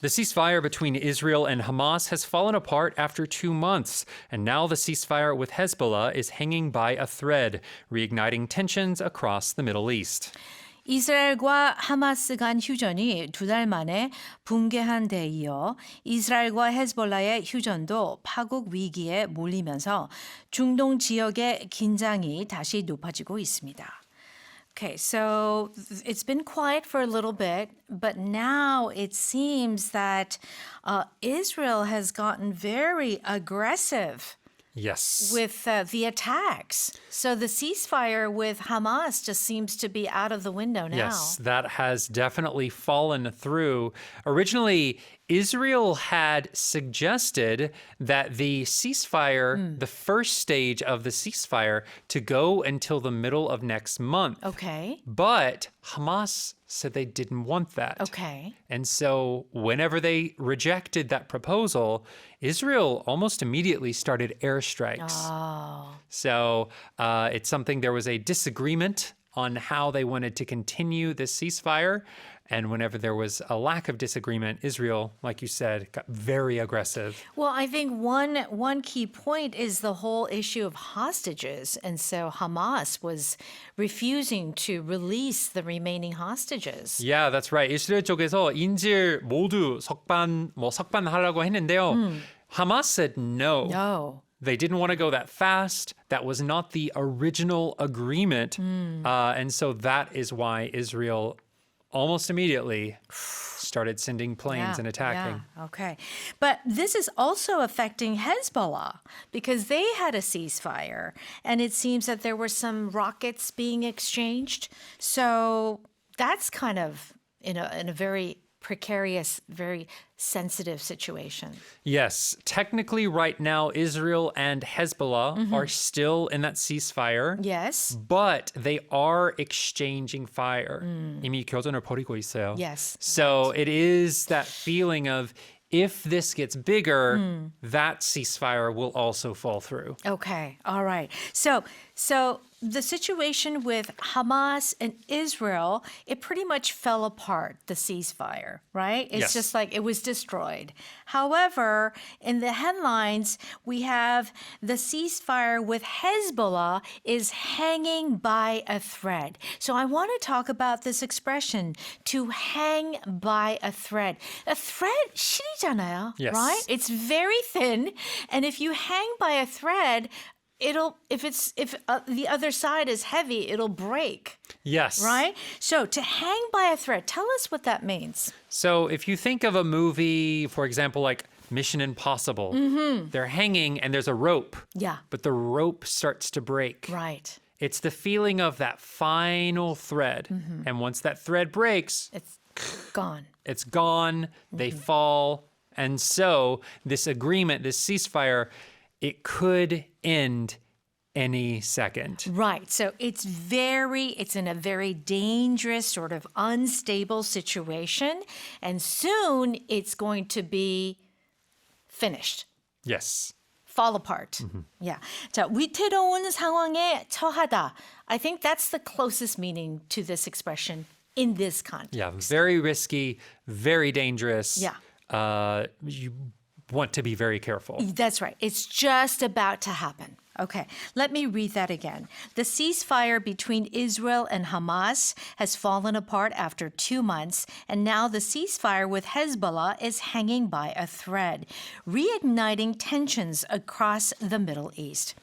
The ceasefire between Israel and Hamas has fallen apart after 2 months, and now the ceasefire with Hezbollah is hanging by a thread, reigniting tensions across the Middle East. 이스라엘과 하마스 간 휴전이 2달 만에 붕괴한 데 이어 이스라엘과 헤즈볼라의 휴전도 파국 위기에 몰리면서 중동 지역의 긴장이 다시 높아지고 있습니다. Okay, so it's been quiet for a little bit, but now it seems that Israel has gotten very aggressive. Yes. With the attacks. So the ceasefire with Hamas just seems to be out of the window now. Yes, that has definitely fallen through. Originally, Israel had suggested that the ceasefire, the first stage of the ceasefire, to go until the middle of next month. Okay. But Hamas said they didn't want that. Okay. And so whenever they rejected that proposal, Israel almost immediately started airstrikes. Oh. So it's something, there was a disagreement on how they wanted to continue this ceasefire. And whenever there was a lack of disagreement, Israel, like you said, got very aggressive. Well, I think one key point is the whole issue of hostages. And so Hamas was refusing to release the remaining hostages. Yeah, that's right. 이스라엘 쪽에서 인질 모두 석방하려고 했는데요. Hamas said no. No. They didn't want to go that fast. That was not the original agreement. And so that is why Israel almost immediately started sending planes and attacking. Yeah, okay. But this is also affecting Hezbollah because they had a ceasefire and it seems that there were some rockets being exchanged. So that's kind of in a very precarious, very sensitive situation. Yes, technically right now, Israel and Hezbollah are still in that ceasefire. Yes. But they are exchanging fire. 이미 교전을 벌이고 있어요. Yes. So it is that feeling of if this gets bigger, that ceasefire will also fall through. Okay. All right. So the situation with Hamas and Israel, it pretty much fell apart, the ceasefire, right? It's Yes. just like it was destroyed. However, in the headlines, we have the ceasefire with Hezbollah is hanging by a thread. So I want to talk about this expression, to hang by a thread. A thread, 실이잖아요, Yes. right? It's very thin, and if you hang by a thread, if the other side is heavy, it'll break, Yes. right? So to hang by a thread, tell us what that means. So if you think of a movie, for example, like Mission Impossible, they're hanging and there's a rope, Yeah, but the rope starts to break. right. It's the feeling of that final thread. And once that thread breaks, It's gone. it's gone, they fall. And so this agreement, this ceasefire, it could end any second. Right. So it's in a very dangerous, sort of unstable situation. And soon it's going to be finished. Yes. Fall apart. Yeah. 자, 위태로운 상황에 처하다. I think that's the closest meaning to this expression in this context. Yeah, very risky, very dangerous. Yeah. You want to be very careful. That's right. It's just about to happen. Okay, let me read that again. The ceasefire between Israel and Hamas has fallen apart after 2 months, and now the ceasefire with Hezbollah is hanging by a thread, reigniting tensions across the Middle East.